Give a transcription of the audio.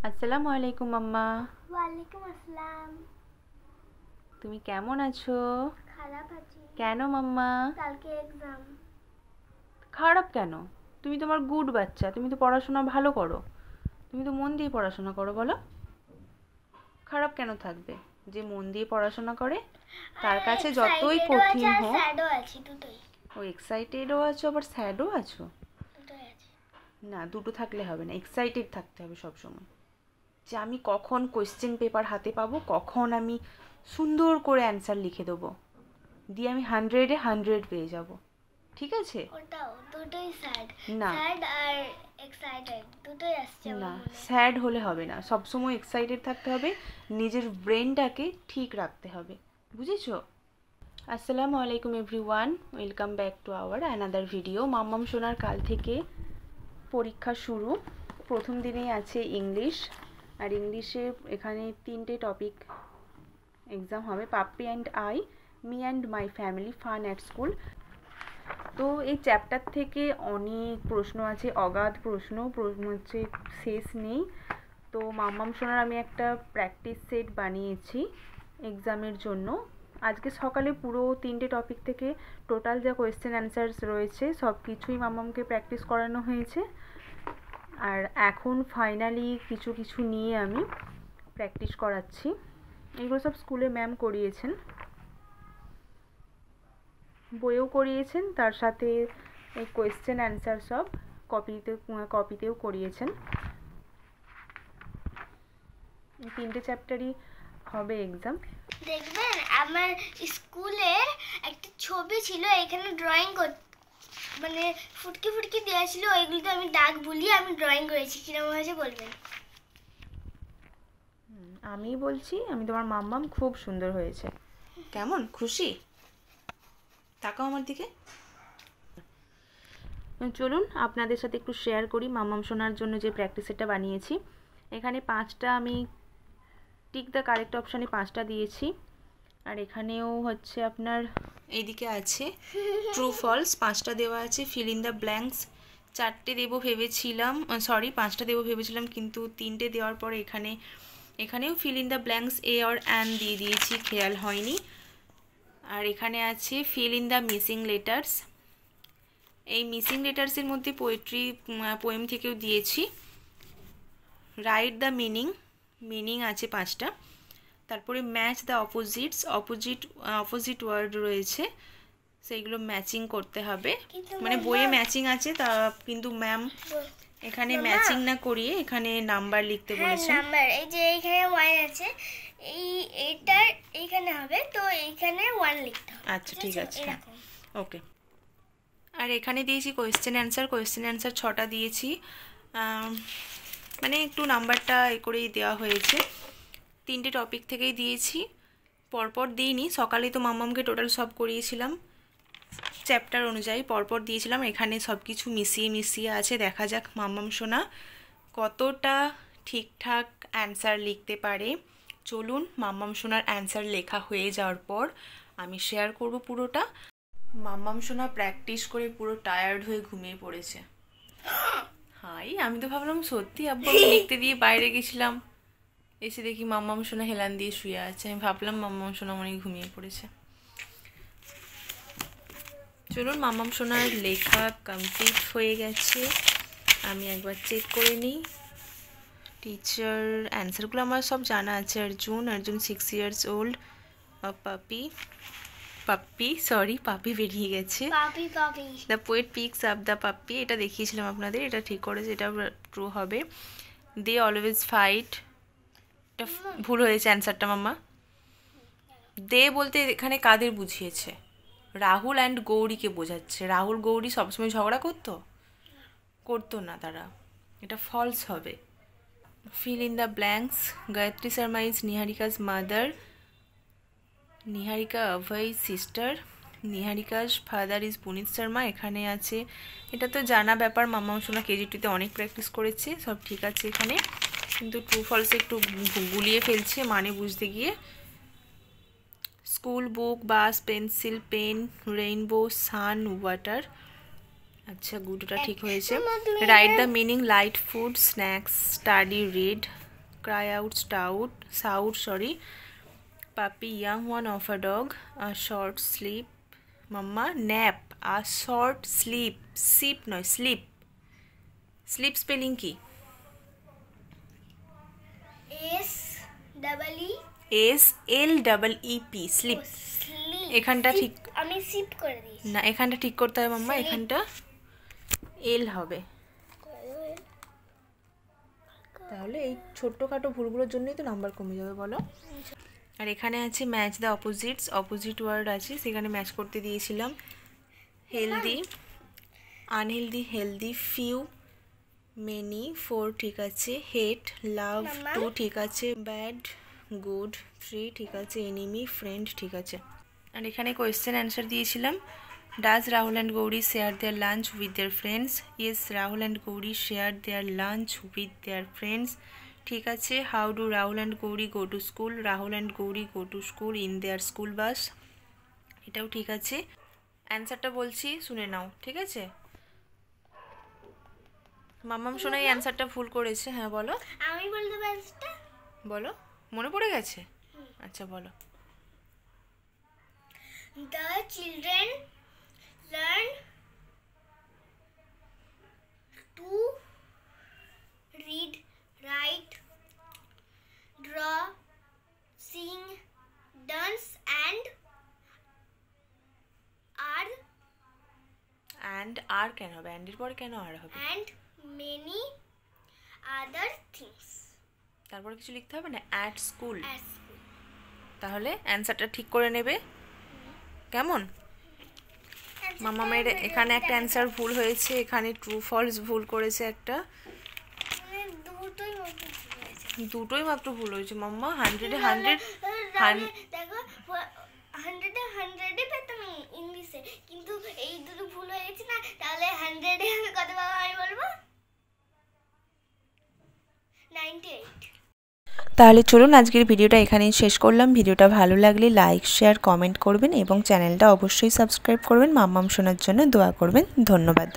আসসালামু আলাইকুম আম্মা। ওয়ালাইকুম আসসালাম। তুমি কেমন আছো? খারাপ আছি। কেন মাম্মা? কালকে এক্সাম। খারাপ কেন? তুমি তোমার গুড বাচ্চা, তুমি তো পড়াশোনা ভালো করো, তুমি তো মন দিয়ে পড়াশোনা করো, বলো খারাপ কেন থাকবে? যে মন দিয়ে পড়াশোনা করে তার কাছে যতই কঠিন হোক। স্যাডও আছি দুটোই। ও এক্সাইটেডও আছো আবার স্যাডও আছো? দুটোই আছি। না, দুটো থাকলে হবে না, এক্সাইটেড থাকতে হবে সব সময়। যে আমি কখন কোয়েশ্চেন পেপার হাতে পাবো, কখন আমি সুন্দর করে অ্যান্সার লিখে দেবো, দিয়ে আমি 100-এ 100 পেয়ে যাব, ঠিক আছে? ওটাও দুটোই স্যাড। না স্যাড আর এক্সাইটেড দুটোই আসছে না, আমার মনে। স্যাড হলে হবে না, সবসময় এক্সাইটেড থাকতে হবে, নিজের ব্রেনটাকে ঠিক রাখতে হবে, বুঝেছো? আসসালামু আলাইকুম everyone, welcome back to our another video. মাম্মাম সোনার কাল থেকে পরীক্ষা শুরু। প্রথম দিনেই আছে ইংলিশ, আর ইংলিশে এখানে 3টে টপিক এক্সাম হবে। Puppy and I, me and my family, fun at school. তো এই চ্যাপ্টার থেকে অনেক প্রশ্ন আছে, অগাধ প্রশ্ন হচ্ছে শেষ নেই। তো মাম্মাম সোনার আমি একটা প্র্যাকটিস সেট বানিয়েছি এক্সামের জন্য। আজকে সকালে পুরো 3টে টপিক থেকে টোটাল যা কোয়েশ্চেন অ্যান্সার্স রয়েছে সব কিছুই মাম্মামকে প্র্যাকটিস করানো হয়েছে। আর এখন ফাইনালি কিছু কিছু নিয়ে আমি প্র্যাকটিস করাচ্ছি। এগুলো সব স্কুলে ম্যাম করিয়েছেন, বইও করিয়েছেন, তার সাথে এই কোয়েশ্চেন অ্যান্সার সব কপিতেও করিয়েছেন। এই 3টে চ্যাপ্টারই হবে এক্সাম। দেখবেন আমার স্কুলের একটা ছবি ছিল, এখানে ড্রয়িং মানে ফুটকি ফুটকি দেওয়া ছিল, ওইগুলোতে আমি দাগ বুলিয়ে আমি ড্রয়িং করেছি। কিরকম হয়েছে বলবেন? আমি বলছি, আমি তোমার মাম্মাম খুব সুন্দর হয়েছে। কেমন খুশি? তাকাও আমার দিকে। চলুন আপনাদের সাথে একটু শেয়ার করি মাম্মাম শোনার জন্য যে প্র্যাকটিস সেটটা বানিয়েছি। এখানে 5টা আমি টিক দ্য কারেক্ট অপশানে 5টা দিয়েছি, আর এখানেও হচ্ছে আপনার এইদিকে আছে ট্রু ফলস 5টা দেওয়া আছে। ফিল ইন দ্য ব্ল্যাঙ্কস 4টে দেবো ভেবেছিলাম, 5টা দেবো ভেবেছিলাম, কিন্তু 3টে দেওয়ার পরে এখানেও feel in the blanks a or an দিয়ে দিয়েছি, খেয়াল হয়নি। আর এখানে আছে feel in the missing letters. এই মিসিং লেটার্সের মধ্যে পোয়েম থেকেও দিয়েছি। রাইট দ্য মিনিং আছে 5টা। তারপরে ম্যাচ দ্য অপোজিট ওয়ার্ড রয়েছে, সেইগুলো ম্যাচিং করতে হবে। মানে বইয়ে ম্যাচিং আছে, তা কিন্তু ম্যাম এখানে ম্যাচিং না করিয়ে এখানে নাম্বার লিখতে বলেছে। নাম্বার, এই যে এইখানে 1 আছে, এইটার এইখানে হবে, তো এইখানে 1 লিখতে হবে। আচ্ছা ঠিক আছে, ওকে। আর এখানে দিয়েছি কোয়েশ্চেন অ্যান্সার 6টা দিয়েছি, মানে একটু নাম্বারটা করেই দেওয়া হয়েছে। 3টে টপিক থেকেই দিয়েছি, পরপর দিইনি। সকালে তো মাম্মামকে টোটাল সব করিয়েছিলাম, চ্যাপ্টার অনুযায়ী পরপর দিয়েছিলাম। এখানে সব কিছু মিশিয়ে আছে, দেখা যাক মাম্মাম সোনা কতটা ঠিকঠাক অ্যান্সার লিখতে পারে। চলুন, মাম্মাম সোনার অ্যান্সার লেখা হয়ে যাওয়ার পর আমি শেয়ার করব পুরোটা। মাম্মাম সোনা প্র্যাকটিস করে পুরো টায়ার্ড হয়ে ঘুমিয়ে পড়েছে। হাই, আমি তো ভাবলাম সত্যি আব্বু আমি লিখতে দিয়ে বাইরে গেছিলাম, এসে দেখি মাম্মাম সোনা হেলান দিয়ে শুয়ে আছে। আমি ভাবলাম মাম্মাম সোনা মনে ঘুমিয়ে পড়েছে। চলুন, মাম্মাম সোনার লেখা কমপ্লিট হয়ে গেছে, আমি একবার চেক করে নিই। টিচার অ্যান্সারগুলো আমার সব জানা আছে। অর্জুন 6 years old, পাপি বেরিয়ে গেছে। The poet peaks up the puppy, এটা দেখিয়েছিলাম আপনাদের, এটা ঠিক করেছে, এটা ট্রু হবে। দে অলওয়েজ ফাইট, এটা ভুল হয়েছে অ্যান্সারটা মাম্মা। দে বলতে এখানে কাদের বুঝিয়েছে? রাহুল অ্যান্ড গৌরীকে বোঝাচ্ছে। রাহুল গৌরী সবসময় ঝগড়া করতো না তারা, এটা ফলস হবে। Fill in the blanks, Gayatri Sharma is Niharika's mother, Niharika Abhay sister, Niharika's father is Punit Sharma. এখানে আছে, এটা তো জানা ব্যাপার, মাম্মাম সোনা কেজি2তে অনেক প্র্যাকটিস করেছে, সব ঠিক আছে এখানে, কিন্তু ট্রু ফলসে একটু গুলিয়ে ফেলছে মানে বুঝতে গিয়ে। স্কুল বুক, বাস, পেন্সিল, পেন, রেইনবো, সান, ওয়াটার, আচ্ছা গুড, ওটা ঠিক হয়েছে। Write the meaning, light, food, snacks, study, read, cry out, shout, sorry. Puppy, young one of a dog, a short sleep. Mama, nap, a short sleep. Sleep নয়, sleep. Sleep spelling কি? SLEEP, sleep. এখানটা ঠিক আমি sheep করে দিয়েছি। না, এখানটা ঠিক করতে হবে মাম্মা, এখানটা এল হবে। তাহলে এই ছোট্টখাটো ভুলগুলোর জন্যই তো নাম্বার কমে যাবে বলো। আর এখানে আছে match the opposites, opposite word আছে, সেখানে ম্যাচ করতে দিয়েছিলাম। Healthy, unhealthy, healthy, few, many, 4 ঠিক আছে, হেট, লাভ, 2 ঠিক আছে, ব্যাড, গুড, 3 ঠিক আছে, এনিমি, ফ্রেন্ড ঠিক আছে। আর এখানে কোয়েশ্চেন অ্যান্সার দিয়েছিলাম। Does Rahul and Gauri share their lunch with their friends? Yes, Rahul and Gauri share their lunch with their friends ঠিক আছে। How do Rahul and Gauri go to school? Rahul and Gauri go to school in their school bus, এটাও ঠিক আছে। অ্যান্সারটা বলছি, শুনে নাও, ঠিক আছে? মাম্মাম শোনা এই অ্যান্সারটা ভুল করেছে। হ্যাঁ বলো। আমি বলতে পারছি। বলো, মনে পড়ে গেছে? আচ্ছা বলো। The children learn to read, write, draw, sing, dance and আর কেন হবে? অ্যান্ডের পরে কেন আর হবে? and many other things. তারপর কিছু লিখতে হবে না? At school. At school. তাহলে অ্যান্সারটা ঠিক করে নেবে, কেমন? মামামের এখানে একটা অ্যান্সার ভুল হয়েছে, এখানে ট্রু ফলস ভুল করেছে একটা, দুটোই মাত্র ভুল হয়েছে মাম্মা। 100-এ 100 দেখো 100-এ 100 পেতাম ইংলিশে, কিন্তু এই দুটো ভুল হয়ে গেছে না, তাহলে 100-এ আমি কত পাবো আমি বলবো? 98। তাহলে চলুন আজকের ভিডিওটা এখানেই শেষ করলাম। ভিডিওটা ভালো লাগলে লাইক, শেয়ার, কমেন্ট করবেন এবং চ্যানেলটা অবশ্যই সাবস্ক্রাইব করবেন। মাম্মাম শোনার জন্য দোয়া করবেন। ধন্যবাদ।